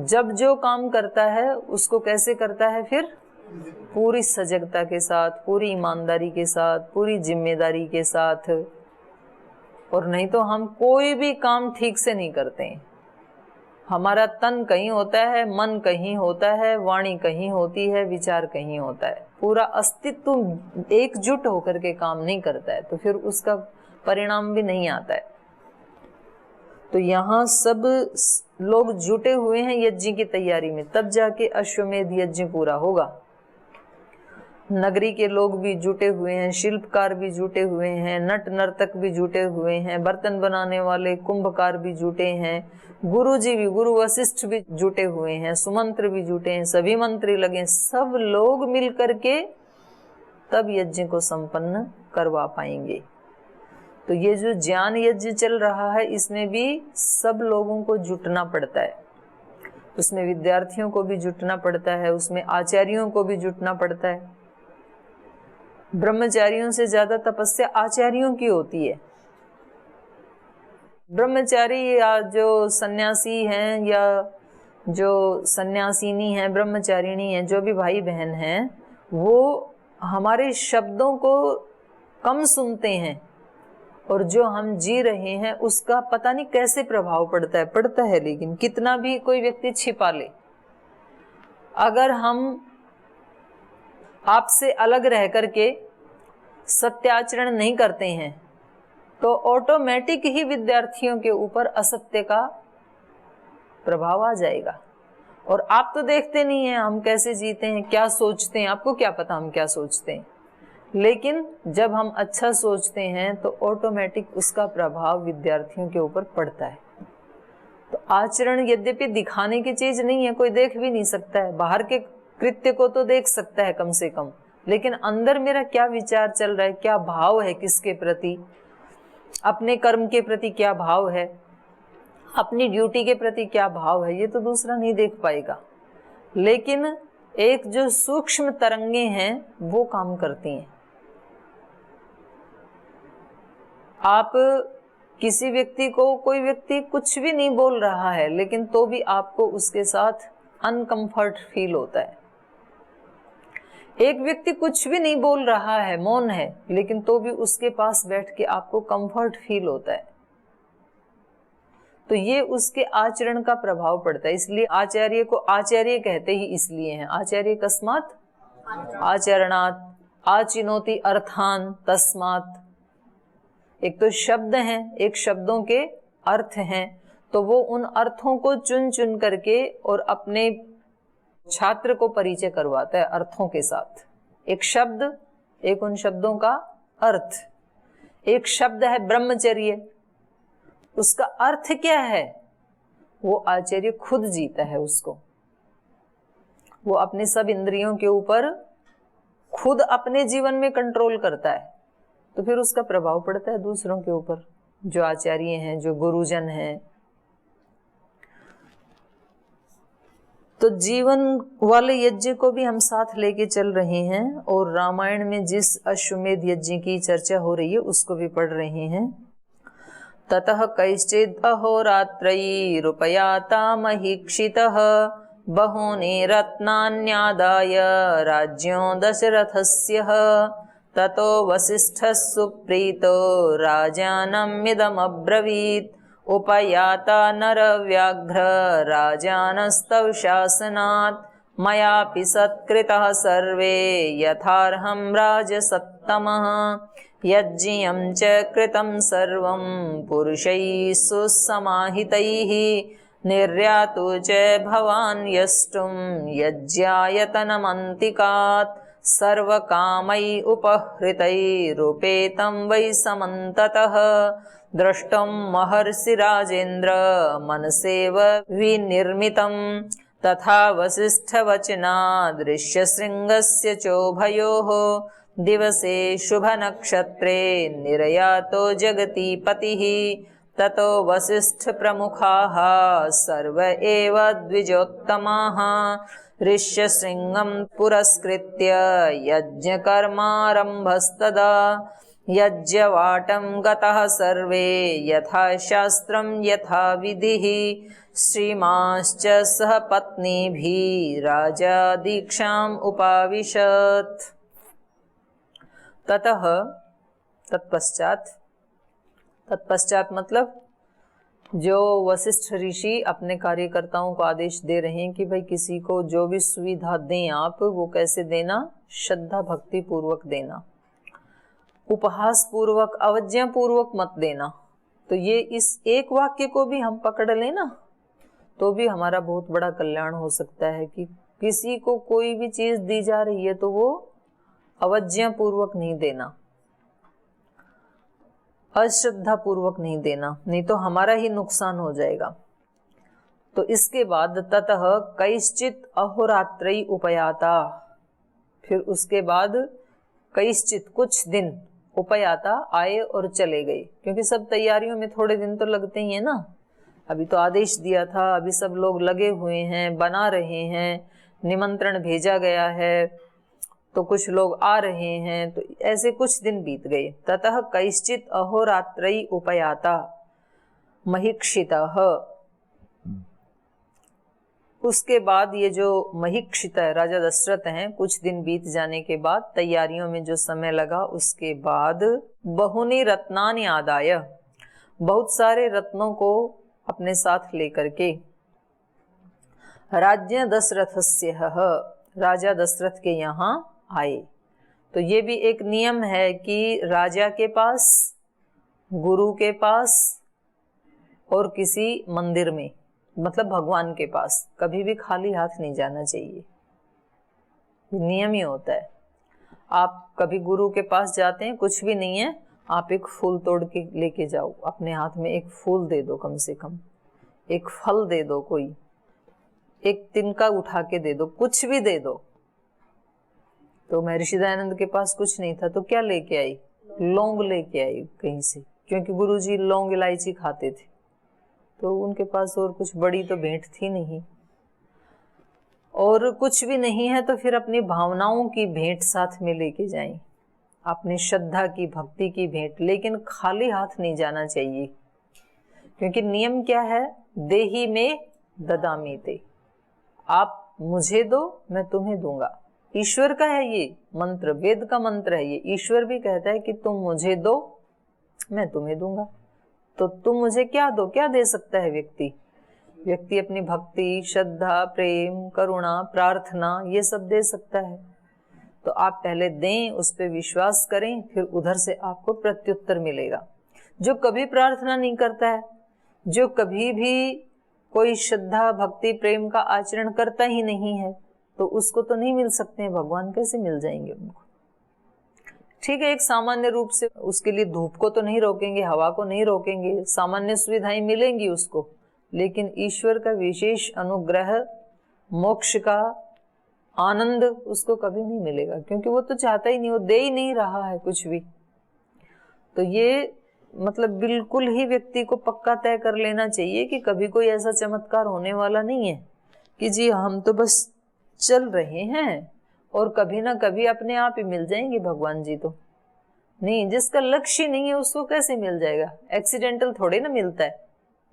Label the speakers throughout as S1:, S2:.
S1: जब जो काम करता है उसको कैसे करता है, फिर पूरी सजगता के साथ, पूरी ईमानदारी के साथ, पूरी जिम्मेदारी के साथ। और नहीं तो हम कोई भी काम ठीक से नहीं करते हैं। हमारा तन कहीं होता है, मन कहीं होता है, वाणी कहीं होती है, विचार कहीं होता है। पूरा अस्तित्व एकजुट होकर के काम नहीं करता है तो फिर उसका परिणाम भी नहीं आता है। तो यहाँ सब लोग जुटे हुए हैं यज्ञ की तैयारी में, तब जाके अश्वमेध यज्ञ पूरा होगा। नगरी के लोग भी जुटे हुए हैं, शिल्पकार भी जुटे हुए हैं, नट नर्तक भी जुटे हुए हैं, बर्तन बनाने वाले कुंभकार भी जुटे हैं, गुरु जी भी, गुरु वशिष्ठ भी जुटे हुए हैं, सुमंत्र भी जुटे हैं, सभी मंत्री लगे, सब लोग मिल करके तब यज्ञ को संपन्न करवा पाएंगे। तो ये जो ज्ञान यज्ञ चल रहा है इसमें भी सब लोगों को जुटना पड़ता है। उसमें विद्यार्थियों को भी जुटना पड़ता है, उसमें आचार्यों को भी जुटना पड़ता है। ब्रह्मचारियों से ज्यादा तपस्या आचार्यों की होती है। ब्रह्मचारी या जो सन्यासी हैं या जो सन्यासिनी हैं, ब्रह्मचारिणी हैं, जो भी भाई बहन हैं, वो हमारे शब्दों को कम सुनते हैं और जो हम जी रहे हैं उसका पता नहीं कैसे प्रभाव पड़ता है। लेकिन कितना भी कोई व्यक्ति छिपा ले, अगर हम आपसे अलग रह करके सत्याचरण नहीं करते हैं तो ऑटोमेटिक ही विद्यार्थियों के ऊपर असत्य का प्रभाव आ जाएगा। और आप तो देखते नहीं हैं हम कैसे जीते हैं, क्या सोचते हैं, आपको क्या पता हम क्या सोचते हैं। लेकिन जब हम अच्छा सोचते हैं तो ऑटोमेटिक उसका प्रभाव विद्यार्थियों के ऊपर पड़ता है। तो आचरण यद्यपि दिखाने की चीज नहीं है, कोई देख भी नहीं सकता है, बाहर के कृत्य को तो देख सकता है कम से कम, लेकिन अंदर मेरा क्या विचार चल रहा है, क्या भाव है, किसके प्रति, अपने कर्म के प्रति क्या भाव है, अपनी ड्यूटी के प्रति क्या भाव है, ये तो दूसरा नहीं देख पाएगा। लेकिन एक जो सूक्ष्म तरंगे हैं वो काम करती हैं। आप किसी व्यक्ति को, कोई व्यक्ति कुछ भी नहीं बोल रहा है लेकिन तो भी आपको उसके साथ अनकंफर्ट फील होता है। एक व्यक्ति कुछ भी नहीं बोल रहा है, मौन है, लेकिन तो भी उसके पास बैठ के आपको कंफर्ट फील होता है। तो ये उसके आचरण का प्रभाव पड़ता है। इसलिए आचार्य को आचार्य कहते ही इसलिए हैं, आचार्य कस्मात् आचरणात्, आचिनोति अर्थान तस्मात्। एक तो शब्द हैं, एक शब्दों के अर्थ हैं, तो वो उन अर्थों को चुन चुन करके और अपने छात्र को परिचय करवाता है अर्थों के साथ। एक शब्द, एक उन शब्दों का अर्थ। एक शब्द है ब्रह्मचर्य, उसका अर्थ क्या है वो आचार्य खुद जीता है उसको। वो अपने सब इंद्रियों के ऊपर खुद अपने जीवन में कंट्रोल करता है, तो फिर उसका प्रभाव पड़ता है दूसरों के ऊपर, जो आचार्य हैं, जो गुरुजन हैं। तो जीवन वाले यज्ञ को भी हम साथ लेके चल रहे हैं और रामायण में जिस अश्वमेध यज्ञ की चर्चा हो रही है उसको भी पढ़ रहे हैं। ततः कैश्चिद् अहोरात्रैरुपयातामहीक्षितः बहूनि रत्नान्यादाय राज्ञो दशरथस्य। ततो वसिष्ठः सुप्रीतो राजानमिदमब्रवीत् उपयाता नरव्याघ्र राजानस्तव शासनात् मयापि सत्कृतः सर्वे यथार्हं राजसत्तमः। यज्ञियं च कृतं सर्वं पुरुषैः सुसमाहितैः निर्यातु च भवान् यष्टुं यज्ञायतनमन्तिकात् सर्वकामैः उपहृतैरुपेतं वै समन्ततः। द्रष्टुं महर्षि राजेन्द्र मनसेव विनिर्मितं तथा वसिष्ठवचनाद् ऋष्यशृङ्गस्य चोभयोः। दिवसे शुभनक्षत्रे निर्यातो जगतीपतिः। ततो वसिष्ठप्रमुखाः सर्व एव द्विजोत्तमाः ऋष्यशृङ्गं पुरस्कृत्य यज्ञकर्मारम्भस्तदा। यज्ञवाटं गतः सर्वे यथा शास्त्रं यथा विधिः श्रीमांश्च सह पत्नीभिः राजा दीक्षाम् उपाविशत्। ततः तत्पश्चात मतलब जो वशिष्ठ ऋषि अपने कार्यकर्ताओं को आदेश दे रहे हैं कि भाई किसी को जो भी सुविधा दें आप, वो कैसे देना, श्रद्धा भक्ति पूर्वक देना, उपहास पूर्वक अवज्ञा पूर्वक मत देना। तो ये इस एक वाक्य को भी हम पकड़ लेना तो भी हमारा बहुत बड़ा कल्याण हो सकता है कि किसी को कोई भी चीज दी जा रही है तो वो अवज्ञा पूर्वक नहीं देना, अश्रद्धा पूर्वक नहीं देना, नहीं तो हमारा ही नुकसान हो जाएगा। तो इसके बाद ततः कैश्चित अहोरात्रई उपयाता, फिर उसके बाद कैश्चित कुछ दिन उपयाता आए और चले गए, क्योंकि सब तैयारियों में थोड़े दिन तो लगते ही है ना। अभी तो आदेश दिया था, अभी सब लोग लगे हुए हैं, बना रहे हैं, निमंत्रण भेजा गया है, तो कुछ लोग आ रहे हैं, तो ऐसे कुछ दिन बीत गए। ततः कैश्चित अहोरात्रई उपयाता महिक्षितः, उसके बाद ये जो महिक्षित है राजा दशरथ हैं, कुछ दिन बीत जाने के बाद, तैयारियों में जो समय लगा, उसके बाद बहुनी रत्नानि आदाय, बहुत सारे रत्नों को अपने साथ लेकर के, राज्य दशरथस्य, राजा दशरथ के यहाँ आए। तो ये भी एक नियम है कि राजा के पास, गुरु के पास और किसी मंदिर में, मतलब भगवान के पास, कभी भी खाली हाथ नहीं जाना चाहिए। नियम ही होता है। आप कभी गुरु के पास जाते हैं, कुछ भी नहीं है, आप एक फूल तोड़ के लेके जाओ, अपने हाथ में एक फूल दे दो, कम से कम एक फल दे दो, कोई एक तिनका उठा के दे दो, कुछ भी दे दो। तो महर्षि दयानंद के पास कुछ नहीं था तो क्या लेके आई, लौंग लेके आई कहीं से, क्योंकि गुरुजी लौंग इलायची खाते थे, तो उनके पास और कुछ बड़ी तो भेंट थी नहीं। और कुछ भी नहीं है तो फिर अपनी भावनाओं की भेंट साथ में लेके जाएं, अपनी श्रद्धा की, भक्ति की भेंट, लेकिन खाली हाथ नहीं जाना चाहिए, क्योंकि नियम क्या है, देही में ददामी ते, आप मुझे दो मैं तुम्हें दूंगा। ईश्वर का है ये मंत्र, वेद का मंत्र है ये। ईश्वर भी कहता है कि तुम मुझे दो मैं तुम्हें दूंगा। तो तुम मुझे क्या दो, क्या दे सकता है व्यक्ति? व्यक्ति अपनी भक्ति, श्रद्धा, प्रेम, करुणा, प्रार्थना, ये सब दे सकता है। तो आप पहले दें, उस पर विश्वास करें, फिर उधर से आपको प्रत्युत्तर मिलेगा। जो कभी प्रार्थना नहीं करता है, जो कभी भी कोई श्रद्धा, भक्ति, प्रेम का आचरण करता ही नहीं है, तो उसको तो नहीं मिल सकते हैं भगवान, कैसे मिल जाएंगे उनको? ठीक है, एक सामान्य रूप से उसके लिए धूप को तो नहीं रोकेंगे, हवा को नहीं रोकेंगे, सामान्य सुविधाएं मिलेंगी उसको, लेकिन ईश्वर का विशेष अनुग्रह, मोक्ष का आनंद उसको कभी नहीं मिलेगा, क्योंकि वो तो चाहता ही नहीं, वो दे ही नहीं रहा है कुछ भी। तो ये मतलब बिल्कुल ही व्यक्ति को पक्का तय कर लेना चाहिए कि कभी कोई ऐसा चमत्कार होने वाला नहीं है कि जी हम तो बस चल रहे हैं और कभी ना कभी अपने आप ही मिल जाएंगे भगवान जी। तो नहीं, जिसका लक्ष्य नहीं है उसको कैसे मिल जाएगा? एक्सीडेंटल थोड़े ना मिलता है,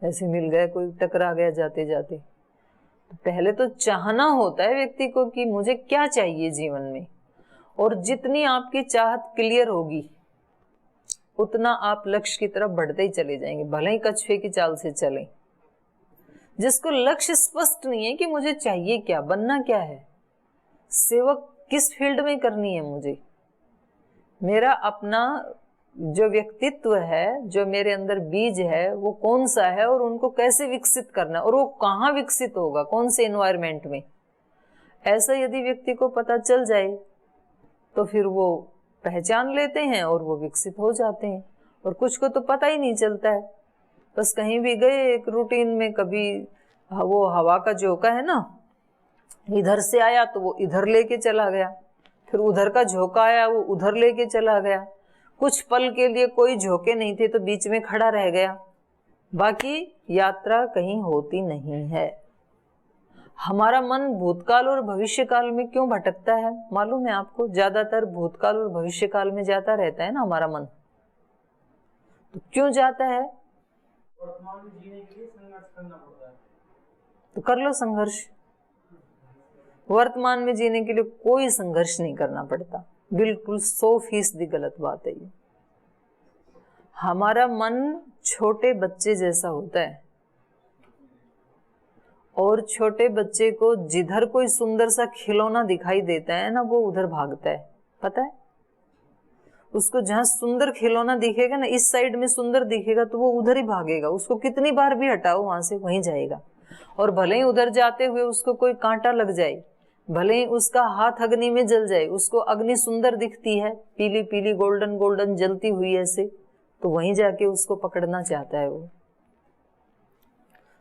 S1: ऐसे मिल गया, कोई टकरा गया जाते जाते। तो पहले तो चाहना होता है व्यक्ति को कि मुझे क्या चाहिए जीवन में, और जितनी आपकी चाहत क्लियर होगी उतना आप लक्ष्य की तरफ बढ़ते ही चले जाएंगे, भले ही कछुए की चाल से चलें। जिसको लक्ष्य स्पष्ट नहीं है कि मुझे चाहिए क्या, बनना क्या है, सेवक किस फील्ड में करनी है मुझे, मेरा अपना जो व्यक्तित्व है, जो मेरे अंदर बीज है, वो कौन सा है और उनको कैसे विकसित करना है, और वो कहाँ विकसित होगा, कौन से एनवायरमेंट में, ऐसा यदि व्यक्ति को पता चल जाए तो फिर वो पहचान लेते हैं और वो विकसित हो जाते हैं। और कुछ को तो पता ही नहीं चलता है, बस कहीं भी गए एक रूटीन में, कभी वो हवा का झोंका है ना, इधर से आया तो वो इधर लेके चला गया, फिर उधर का झोंका आया वो उधर लेके चला गया, कुछ पल के लिए कोई झोंके नहीं थे तो बीच में खड़ा रह गया, बाकी यात्रा कहीं होती नहीं है। हमारा मन भूतकाल और भविष्यकाल में क्यों भटकता है मालूम है आपको? ज्यादातर भूतकाल और भविष्यकाल में जाता रहता है ना हमारा मन, तो क्यों जाता है?
S2: वर्तमान में जीने के लिए संघर्ष करना पड़ता है।
S1: तो कर लो संघर्ष। वर्तमान में जीने के लिए कोई संघर्ष नहीं करना पड़ता, बिल्कुल 100% गलत बात है ये। हमारा मन छोटे बच्चे जैसा होता है, और छोटे बच्चे को जिधर कोई सुंदर सा खिलौना दिखाई देता है ना, वो उधर भागता है, पता है? उसको जहां सुंदर खिलौना दिखेगा ना, इस साइड में सुंदर दिखेगा तो वो उधर ही भागेगा। उसको कितनी बार भी हटाओ वहां से, वहीं जाएगा। और भले ही उधर जाते हुए उसको कोई कांटा लग जाए, भले ही उसका हाथ अग्नि में जल जाए, उसको अग्नि सुंदर दिखती है, पीली पीली गोल्डन गोल्डन जलती हुई ऐसे, तो वहीं जाके उसको पकड़ना चाहता है वो।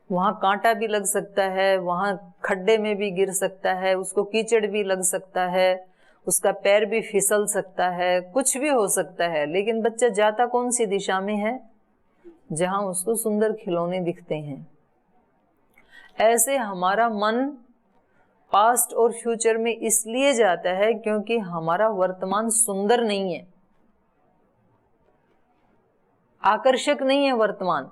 S1: वहां कांटा भी लग सकता है, वहां खड्डे में भी गिर सकता है, उसको कीचड़ भी लग सकता है, उसका पैर भी फिसल सकता है, कुछ भी हो सकता है, लेकिन बच्चा जाता कौन सी दिशा में है? जहां उसको सुंदर खिलौने दिखते हैं। ऐसे हमारा मन पास्ट और फ्यूचर में इसलिए जाता है क्योंकि हमारा वर्तमान सुंदर नहीं है, आकर्षक नहीं है वर्तमान,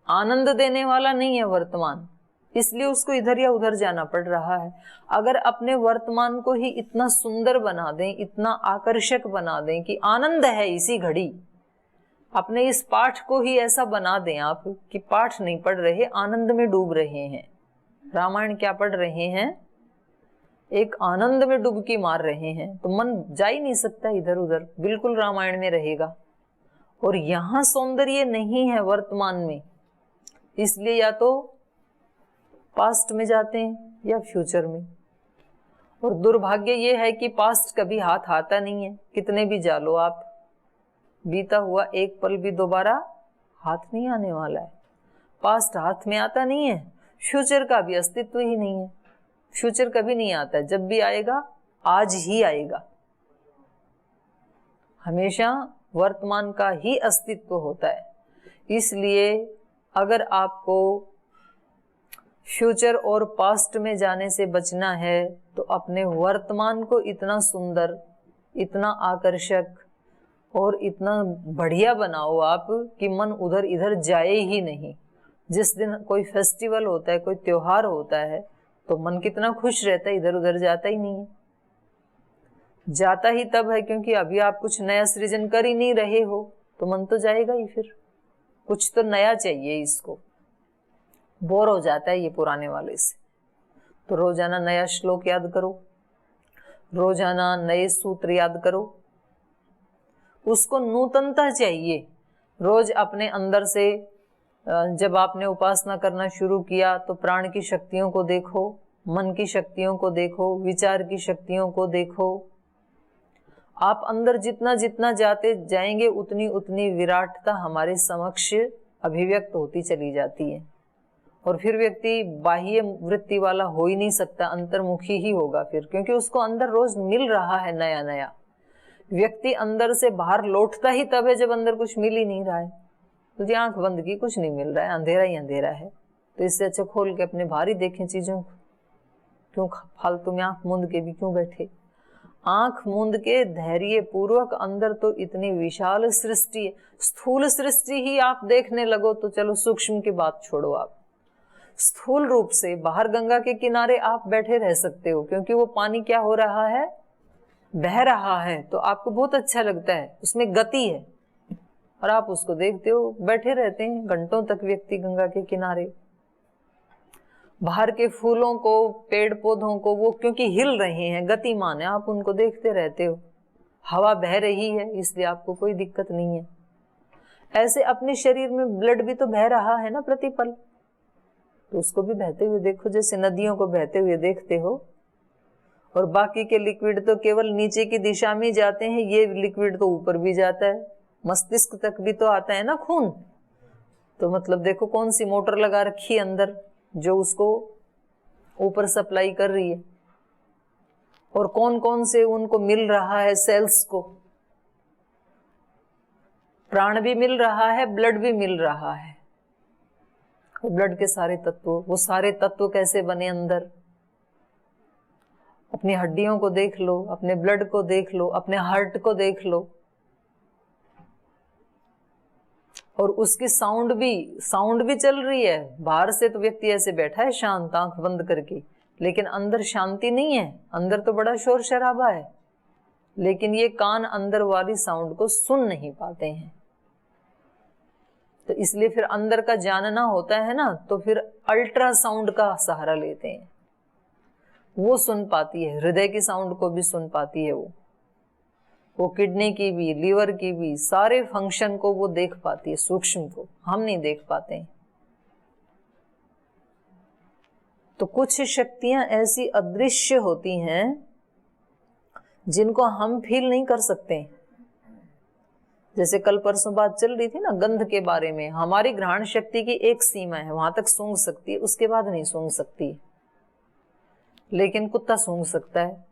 S1: आनंद देने वाला नहीं है वर्तमान, इसलिए उसको इधर या उधर जाना पड़ रहा है। अगर अपने वर्तमान को ही इतना सुंदर बना दें, इतना आकर्षक बना दें कि आनंद है इसी घड़ी, अपने इस पाठ को ही ऐसा बना दें आप कि पाठ नहीं पढ़ रहे, आनंद में डूब रहे हैं। रामायण क्या पढ़ रहे हैं? एक आनंद में डुबकी मार रहे हैं, तो मन जा ही नहीं सकता इधर उधर, बिल्कुल रामायण में रहेगा। और यहां सौंदर्य नहीं है वर्तमान में, इसलिए या तो पास्ट में जाते हैं या फ्यूचर में। और दुर्भाग्य ये है कि पास्ट कभी हाथ आता नहीं है, कितने भी जालो आप, बीता हुआ एक पल भी दोबारा हाथ नहीं आने वाला है। पास्ट हाथ में आता नहीं है, फ्यूचर का भी अस्तित्व ही नहीं है। फ्यूचर कभी नहीं आता, जब भी आएगा आज ही आएगा। हमेशा वर्तमान का ही अस्तित्व होता है। इसलिए अगर आपको फ्यूचर और पास्ट में जाने से बचना है तो अपने वर्तमान को इतना सुंदर, इतना आकर्षक और इतना बढ़िया बनाओ आप कि मन उधर इधर जाए ही नहीं। जिस दिन कोई फेस्टिवल होता है, कोई त्योहार होता है, तो मन कितना खुश रहता है, इधर उधर जाता ही नहीं है। जाता ही तब है क्योंकि अभी आप कुछ नया सृजन कर ही नहीं रहे हो, तो मन तो जाएगा ही। फिर कुछ तो नया चाहिए, इसको बोर हो जाता है ये पुराने वाले से। तो रोजाना नया श्लोक याद करो, रोजाना नए सूत्र याद करो, उसको नूतनता चाहिए। रोज अपने अंदर से जब आपने उपासना करना शुरू किया तो प्राण की शक्तियों को देखो, मन की शक्तियों को देखो, विचार की शक्तियों को देखो। आप अंदर जितना जितना जाते जाएंगे उतनी उतनी विराटता हमारे समक्ष अभिव्यक्त होती चली जाती है। और फिर व्यक्ति बाह्य वृत्ति वाला हो ही नहीं सकता, अंतर्मुखी ही होगा फिर, क्योंकि उसको अंदर रोज मिल रहा है नया नया। व्यक्ति अंदर से बाहर लौटता ही तब है जब अंदर कुछ मिल ही नहीं रहा है। तो आंख बंद की, कुछ नहीं मिल रहा है, अंधेरा ही अंधेरा है। तो इससे अच्छा खोल के अपने बाहर ही देखें चीजों को। क्यों फालतू में आंख मूंद के भी क्यों बैठे? आंख मूंद के धैर्य पूर्वक अंदर तो इतनी विशाल सृष्टि है। स्थूल सृष्टि ही आप देखने लगो तो चलो, सूक्ष्म की बात छोड़ो, आप स्थूल रूप से बाहर गंगा के किनारे आप बैठे रह सकते हो, क्योंकि वो पानी क्या हो रहा है, बह रहा है, तो आपको बहुत अच्छा लगता है, उसमें गति है, और आप उसको देखते हो, बैठे रहते हैं घंटों तक व्यक्ति गंगा के किनारे। बाहर के फूलों को, पेड़ पौधों को, वो क्योंकि हिल रहे हैं, गतिमान है, आप उनको देखते रहते हो। हवा बह रही है, इसलिए आपको कोई दिक्कत नहीं है। ऐसे अपने शरीर में ब्लड भी तो बह रहा है ना प्रतिपल, तो उसको भी बहते हुए देखो, जैसे नदियों को बहते हुए देखते हो। और बाकी के लिक्विड तो केवल नीचे की दिशा में जाते हैं, ये लिक्विड तो ऊपर भी जाता है, मस्तिष्क तक भी तो आता है ना खून। तो मतलब देखो कौन सी मोटर लगा रखी है अंदर जो उसको ऊपर सप्लाई कर रही है, और कौन कौन से उनको मिल रहा है, सेल्स को प्राण भी मिल रहा है, ब्लड भी मिल रहा है। ब्लड के सारे तत्व, वो सारे तत्व कैसे बने अंदर, अपनी हड्डियों को देख लो, अपने ब्लड को देख लो, अपने हार्ट को देख लो, और उसकी साउंड भी चल रही है। बाहर से तो व्यक्ति ऐसे बैठा है शांत आंख बंद करके, लेकिन अंदर शांति नहीं है, अंदर तो बड़ा शोर शराबा है, लेकिन ये कान अंदर वाली साउंड को सुन नहीं पाते हैं। तो इसलिए फिर अंदर का जानना होता है ना, तो फिर अल्ट्रासाउंड का सहारा लेते हैं। वो सुन पाती है, हृदय की साउंड को भी सुन पाती है वो किडनी की भी, लीवर की भी, सारे फंक्शन को वो देख पाती है, सूक्ष्म को हम नहीं देख पाते हैं। तो कुछ शक्तियां ऐसी अदृश्य होती हैं जिनको हम फील नहीं कर सकते। जैसे कल परसों बात चल रही थी ना गंध के बारे में, हमारी ग्रहण शक्ति की एक सीमा है, वहां तक सूंघ सकती है, उसके बाद नहीं सूंघ सकती। लेकिन कुत्ता सूंघ सकता है,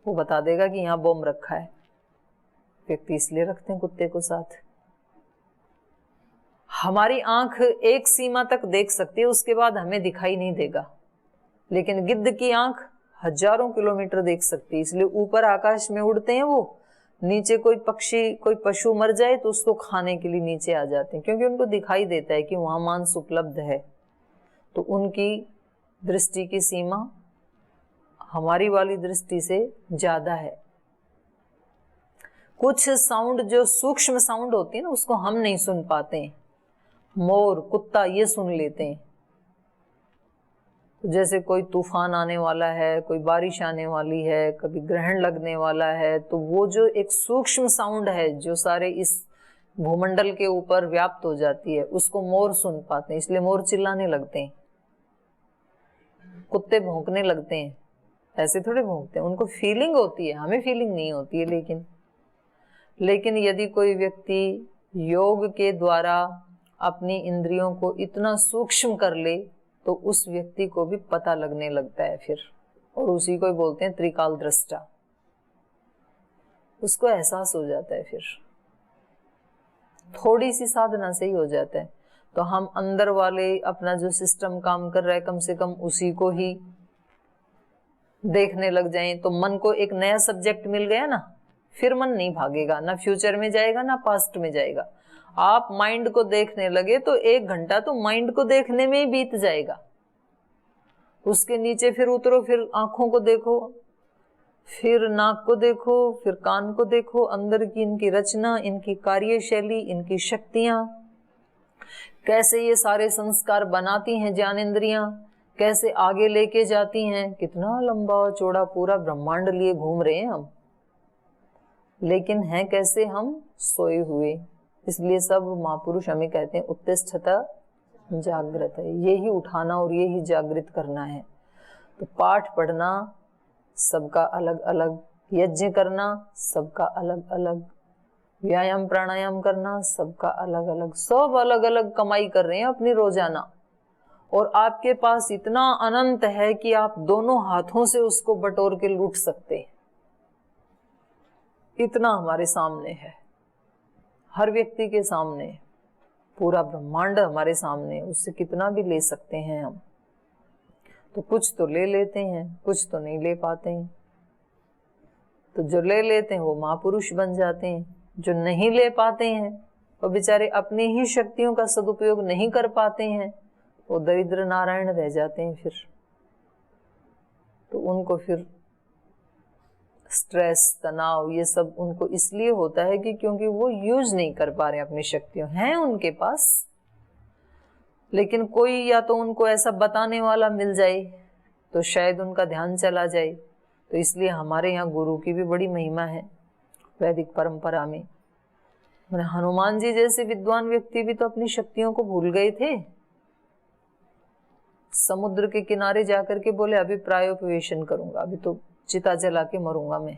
S1: वो बता देगा कि यहाँ बम रखा है। व्यक्ति इसलिए रखते हैं कुत्ते को साथ। हमारी आंख एक सीमा तक देख सकती है, उसके बाद हमें दिखाई नहीं देगा। लेकिन गिद्ध की आंख हजारों किलोमीटर देख सकती है, इसलिए ऊपर आकाश में उड़ते हैं वो, नीचे कोई पक्षी कोई पशु मर जाए तो उसको खाने के लिए नीचे आ जाते हैं, क्योंकि उनको दिखाई देता है कि वहां मांस उपलब्ध है। तो उनकी दृष्टि की सीमा हमारी वाली दृष्टि से ज्यादा है। कुछ साउंड जो सूक्ष्म साउंड होती है ना, उसको हम नहीं सुन पाते हैं। मोर, कुत्ता ये सुन लेते हैं। जैसे कोई तूफान आने वाला है, कोई बारिश आने वाली है, कभी ग्रहण लगने वाला है, तो वो जो एक सूक्ष्म साउंड है जो सारे इस भूमंडल के ऊपर व्याप्त हो जाती है, उसको मोर सुन पाते हैं। इसलिए मोर चिल्लाने लगते हैं, कुत्ते भौंकने लगते हैं। ऐसे थोड़े भौंकते हैं, उनको फीलिंग होती है, हमें फीलिंग नहीं होती है। लेकिन यदि कोई व्यक्ति योग के द्वारा अपनी इंद्रियों को इतना सूक्ष्म कर ले तो उस व्यक्ति को भी पता लगने लगता है फिर, और उसी को बोलते हैं त्रिकाल दृष्टा। उसको एहसास हो जाता है, फिर थोड़ी सी साधना से ही हो जाता है। तो हम अंदर वाले अपना जो सिस्टम काम कर रहा है, कम से कम उसी को ही देखने लग जाएं, तो मन को एक नया सब्जेक्ट मिल गया ना, फिर मन नहीं भागेगा, ना फ्यूचर में जाएगा ना पास्ट में जाएगा। आप माइंड को देखने लगे तो 1 घंटा तो माइंड को देखने में ही बीत जाएगा। उसके नीचे फिर उतरो, फिर आंखों को देखो, फिर नाक को देखो, फिर कान को देखो, अंदर की इनकी रचना, इनकी कार्यशैली, इनकी शक्तियां, कैसे ये सारे संस्कार बनाती हैं ज्ञानेंद्रियां, कैसे आगे लेके जाती हैं। कितना लंबा चौड़ा पूरा ब्रह्मांड लिए घूम रहे हैं हम, लेकिन हैं कैसे हम? सोए हुए। इसलिए सब महापुरुष हमें कहते हैं उत्तिष्ठत जागृत है, यही उठाना और यही जागृत करना है। तो पाठ पढ़ना सबका अलग अलग, यज्ञ करना सबका अलग अलग, व्यायाम प्राणायाम करना सबका अलग अलग, सब अलग अलग कमाई कर रहे हैं अपनी रोजाना। और आपके पास इतना अनंत है कि आप दोनों हाथों से उसको बटोर के लूट सकते हैं। इतना हमारे सामने है, हर व्यक्ति के सामने पूरा ब्रह्मांड हमारे सामने, उससे कितना भी ले सकते हैं हम। तो कुछ तो ले लेते हैं, कुछ तो नहीं ले पाते हैं। तो जो ले लेते हैं वो महापुरुष बन जाते हैं, जो नहीं ले पाते हैं वो बेचारे अपनी ही शक्तियों का सदुपयोग नहीं कर पाते हैं, वो दरिद्र नारायण रह जाते हैं फिर। तो उनको फिर स्ट्रेस, तनाव, ये सब उनको इसलिए होता है कि क्योंकि वो यूज नहीं कर पा रहे अपनी शक्तियों। हैं उनके पास, लेकिन कोई या तो उनको ऐसा बताने वाला मिल जाए तो शायद उनका ध्यान चला जाए। तो इसलिए हमारे यहाँ गुरु की भी बड़ी महिमा है वैदिक परंपरा में। हनुमान जी जैसे विद्वान व्यक्ति भी तो अपनी शक्तियों को भूल गए थे। समुद्र के किनारे जाकर के बोले अभी प्रायोपवेशन करूंगा, अभी तो चिता जला के मरूंगा मैं,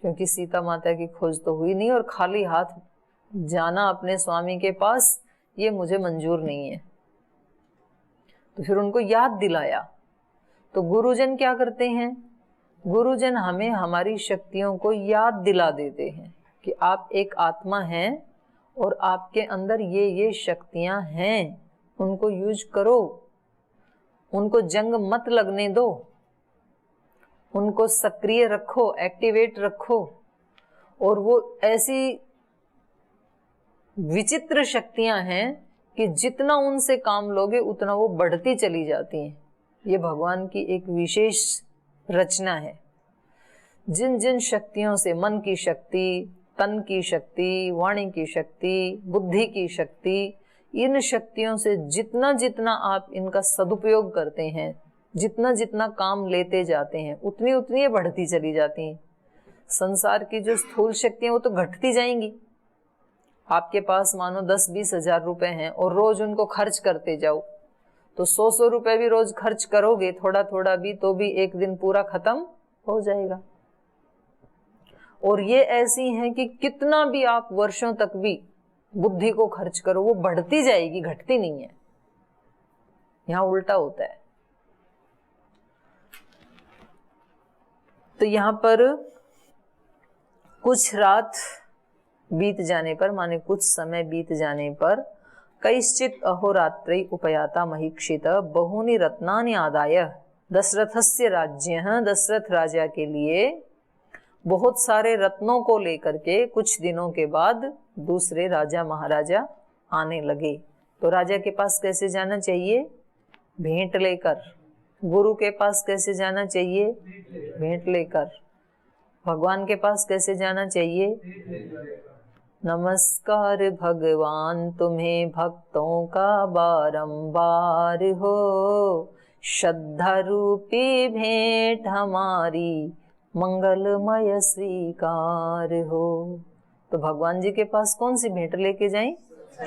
S1: क्योंकि सीता माता की खोज तो हुई नहीं और खाली हाथ जाना अपने स्वामी के पास ये मुझे मंजूर नहीं है। तो फिर उनको याद दिलाया। तो गुरुजन क्या करते हैं? गुरुजन हमें हमारी शक्तियों को याद दिला देते हैं कि आप एक आत्मा हैं और आपके अंदर ये शक्तियां हैं, उनको यूज करो, उनको जंग मत लगने दो, उनको सक्रिय रखो, एक्टिवेट रखो। और वो ऐसी विचित्र शक्तियां हैं कि जितना उनसे काम लोगे उतना वो बढ़ती चली जाती हैं। ये भगवान की एक विशेष रचना है। जिन जिन शक्तियों से, मन की शक्ति, तन की शक्ति, वाणी की शक्ति, बुद्धि की शक्ति, इन शक्तियों से जितना जितना आप इनका सदुपयोग करते हैं, जितना जितना काम लेते जाते हैं, उतनी उतनी ये बढ़ती चली जाती हैं। संसार की जो स्थूल शक्तियां वो तो घटती जाएंगी। आपके पास मानो 10-20 हजार रुपए हैं और रोज उनको खर्च करते जाओ, तो 100-100 रुपए भी रोज खर्च करोगे थोड़ा थोड़ा भी, तो भी एक दिन पूरा खत्म हो जाएगा। और ये ऐसी हैं कि कितना भी आप वर्षों तक भी बुद्धि को खर्च करो, वो बढ़ती जाएगी, घटती नहीं है। यहां उल्टा होता है। तो यहां पर कुछ रात बीत जाने पर, माने कुछ समय बीत जाने पर, कैश्चित अहोरात्रै उपयाता महीक्षित बहूनि रत्नानि आदाय दशरथस्य राज्यः, दशरथ राजा के लिए बहुत सारे रत्नों को लेकर के कुछ दिनों के बाद दूसरे राजा महाराजा आने लगे। तो राजा के पास कैसे जाना चाहिए? भेंट लेकर। गुरु के पास कैसे जाना चाहिए? भेंट लेकर। भगवान के पास कैसे जाना चाहिए? नमस्कार भगवान तुम्हें भक्तों का बारंबार हो, श्रद्धा रूपी भेंट हमारी मंगलमय स्वीकार हो। तो भगवान जी के पास कौन सी भेंट लेके जाएं?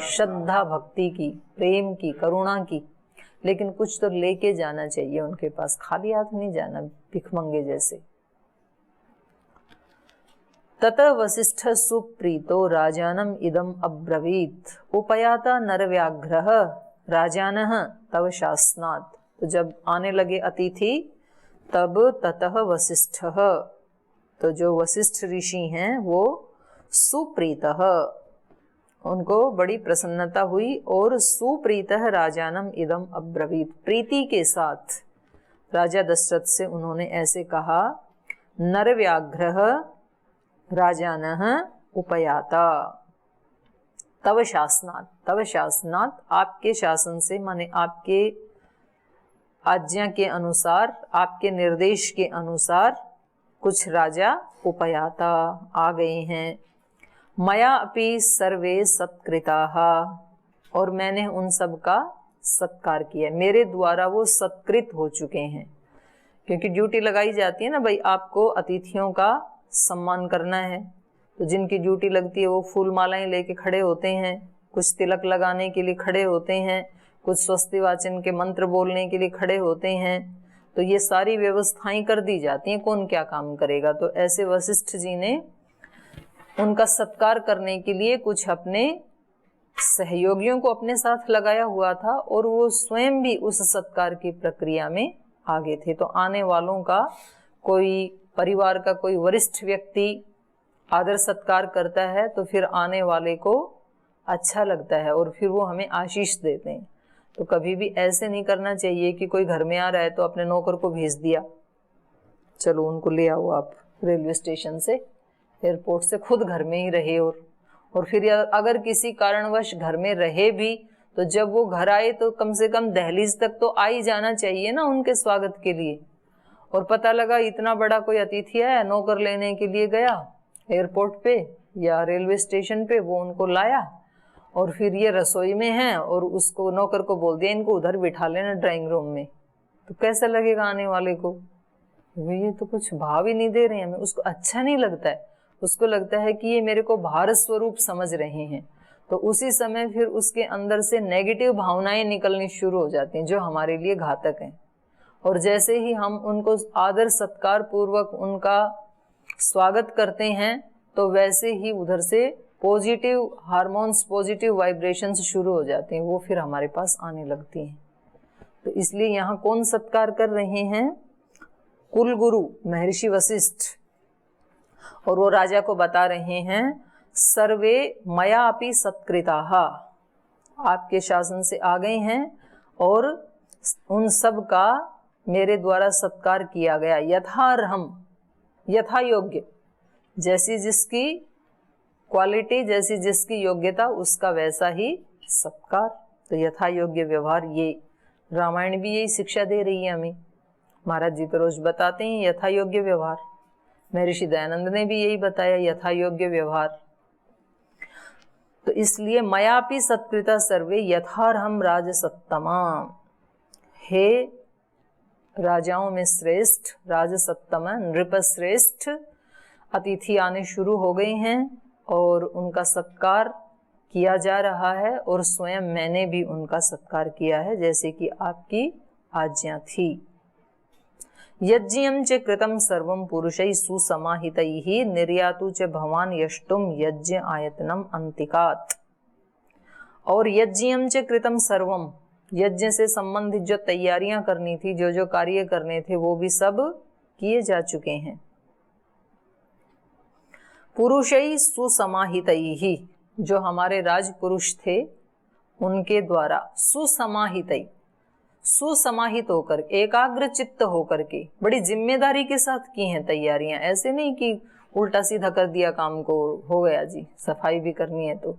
S1: श्रद्धा भक्ति की, प्रेम की, करुणा की। लेकिन कुछ तो लेके जाना चाहिए उनके पास, खाली हाथ नहीं जाना भिखमंगे जैसे। ततः वसिष्ठ सुप्रीतो राजानम इदम अब्रवीत उपयाता नरव्याघ्रः राजानः तव शासनात्। तो जब आने लगे अतिथि तब ततः वसिष्ठः, तो जो वशिष्ठ ऋषि हैं वो सुप्रीतः, उनको बड़ी प्रसन्नता हुई और सुप्रीतः राजानम इदम अब्रवीत, प्रीति के साथ राजा दशरथ से उन्होंने ऐसे कहा, नरव्याघ्रः राजानः उपयाता तव शासनात्। तव शासनात् आपके शासन से, माने आपके आज्ञा के अनुसार, आपके निर्देश के अनुसार कुछ राजा उपयाता आ गए हैं। मया अपि सर्वे सत्कृताः, और मैंने उन सब का सत्कार किया, मेरे द्वारा वो सत्कृत हो चुके हैं। क्योंकि ड्यूटी लगाई जाती है ना भाई, आपको अतिथियों का सम्मान करना है, तो जिनकी ड्यूटी लगती है वो फूल मालाएं लेके खड़े होते हैं, कुछ तिलक लगाने के लिए खड़े होते हैं, कुछ स्वस्ति वाचन के मंत्र बोलने के लिए खड़े होते हैं। तो ये सारी व्यवस्थाएं कर दी जाती हैं, कौन क्या काम करेगा। तो ऐसे वशिष्ठ जी ने उनका सत्कार करने के लिए कुछ अपने सहयोगियों को अपने साथ लगाया हुआ था, और वो स्वयं भी उस सत्कार की प्रक्रिया में आगे थे। तो आने वालों का, कोई परिवार का कोई वरिष्ठ व्यक्ति आदर सत्कार करता है तो फिर आने वाले को अच्छा लगता है और फिर वो हमें आशीष देते हैं। तो कभी भी ऐसे नहीं करना चाहिए कि कोई घर में आ रहा है तो अपने नौकर को भेज दिया, चलो उनको ले आओ आप रेलवे स्टेशन से, एयरपोर्ट से, खुद घर में ही रहे। और फिर अगर किसी कारणवश घर में रहे भी तो जब वो घर आए तो कम से कम दहलीज तक तो आ ही जाना चाहिए ना उनके स्वागत के लिए। और पता लगा इतना बड़ा कोई अतिथि है, नौकर लेने के लिए गया एयरपोर्ट पे या रेलवे स्टेशन पे, वो उनको लाया और फिर ये रसोई में है और उसको नौकर को बोल दिया इनको उधर बिठा लेना ड्राइंग रूम में, तो कैसा लगेगा आने वाले को? ये तो कुछ भाव ही नहीं दे रहे हैं हमें, उसको अच्छा नहीं लगता है, उसको लगता है कि ये मेरे को भारत स्वरूप समझ रहे हैं। तो उसी समय फिर उसके अंदर से नेगेटिव भावनाएं निकलनी शुरू हो जाती हैं जो हमारे लिए घातक हैं। और जैसे ही हम उनको आदर सत्कार पूर्वक उनका स्वागत करते हैं तो वैसे ही उधर से पॉजिटिव हार्मोन्स, पॉजिटिव वाइब्रेशंस शुरू हो जाते हैं, वो फिर हमारे पास आने लगती हैं। तो इसलिए यहाँ कौन सत्कार कर रहे हैं? कुल गुरु महर्षि वशिष्ठ। और वो राजा को बता रहे हैं सर्वे मया अपि सत्कृताः, आपके शासन से आ गए हैं और उन सब का मेरे द्वारा सत्कार किया गया, यथार्हम, यथा योग्य, जैसी जिसकी क्वालिटी जैसी जिसकी योग्यता उसका वैसा ही सत्कार। तो यथा योग्य व्यवहार, ये रामायण भी यही शिक्षा दे रही है हमें। महाराज जी तो रोज बताते हैं यथा योग्य व्यवहार, महर्षि दयानंद ने भी यही बताया यथा योग्य व्यवहार। तो इसलिए मयापि सत्कृता सर्वे यथार्हम राजसत्तमा, हे राजाओं में श्रेष्ठ, राजसत्तम नृपश्रेष्ठ, अतिथि आने शुरू हो गए हैं और उनका सत्कार किया जा रहा है और स्वयं मैंने भी उनका सत्कार किया है जैसे कि आपकी आज्ञा थी। यज्ञं च कृतं सर्वं पुरुषैः सुसमाहितैः निर्यातु च भवान् यष्टुं यज्ञ आयतनम अंतिकात्। और यज्ञं च कृतं सर्वम, यज्ञ से संबंधित जो तैयारियां करनी थी, जो जो कार्य करने थे वो भी सब किए जा चुके हैं। पुरुषैः सुसमाहितैः, जो हमारे राजपुरुष थे उनके द्वारा, सुसमाहितैः, सुसमाहित होकर, एकाग्र चित्त होकर के, बड़ी जिम्मेदारी के साथ की हैं तैयारियां। ऐसे नहीं कि उल्टा सीधा कर दिया काम को, हो गया जी सफाई भी करनी है तो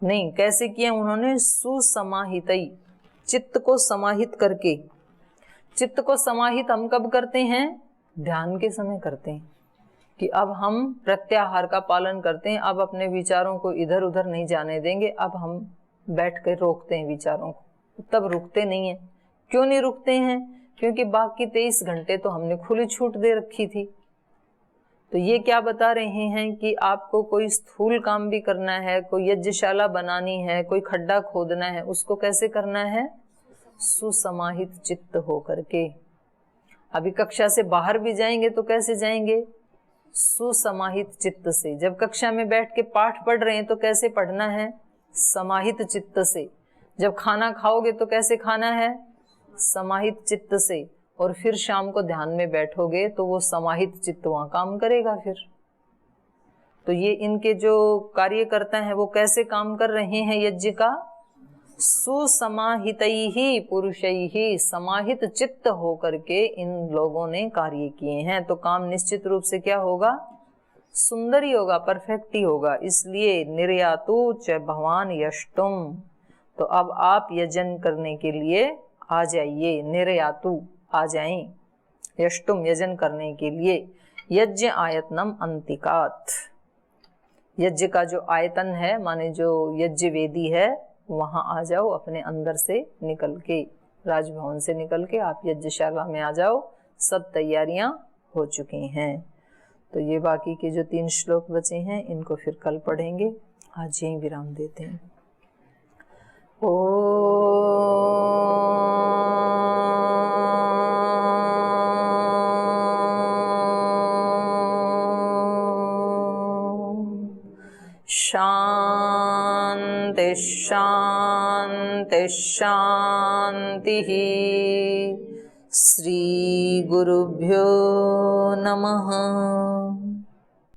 S1: नहीं। कैसे किया उन्होंने? सुसमाहितई, चित्त को समाहित करके। चित्त को समाहित हम कब करते हैं? ध्यान के समय करते हैं कि अब हम प्रत्याहार का पालन करते हैं, अब अपने विचारों को इधर उधर नहीं जाने देंगे, अब हम बैठ कर रोकते हैं विचारों को। तब रुकते नहीं है। क्यों नहीं रुकते हैं? क्योंकि बाकी 23 घंटे तो हमने खुली छूट दे रखी थी। तो ये क्या बता रहे हैं कि आपको कोई स्थूल काम भी करना है, कोई यज्ञशाला बनानी है, कोई खड्डा खोदना है, उसको कैसे करना है? सुसमाहित चित्त होकर के। अभी कक्षा से बाहर भी जाएंगे तो कैसे जाएंगे? सुसमाहित चित्त से। जब कक्षा में बैठ के पाठ पढ़ रहे हैं तो कैसे पढ़ना है? समाहित चित्त से। जब खाना खाओगे तो कैसे खाना है? समाहित चित्त से। और फिर शाम को ध्यान में बैठोगे तो वो समाहित चित्त वहां काम करेगा फिर। तो ये इनके जो कार्यकर्ता हैं वो कैसे काम कर रहे हैं यज्ञ का? सुसमाहितैहि पुरुषैहि, समाहित चित्त होकर के इन लोगों ने कार्य किए हैं। तो काम निश्चित रूप से क्या होगा? सुंदर ही होगा, परफेक्ट ही होगा। इसलिए निर्यातु च भवान यष्टुम, तो अब आप यजन करने के लिए आ जाइए। निर्यातु, आ जाएं, यष्टुम, यजन करने के लिए। यज्ञ आयतनम अंतिकात, यज्ञ का जो आयतन है माने जो यज्ञ वेदी है वहां आ जाओ, अपने अंदर से निकल के, राजभवन से निकल के आप यज्ञशाला में आ जाओ। सब तैयारियां हो चुकी हैं। तो ये बाकी के जो 3 श्लोक बचे हैं इनको फिर कल पढ़ेंगे। आज यहीं विराम देते हैं। शांति शांति शांति। श्री गुरुभ्यो नमः।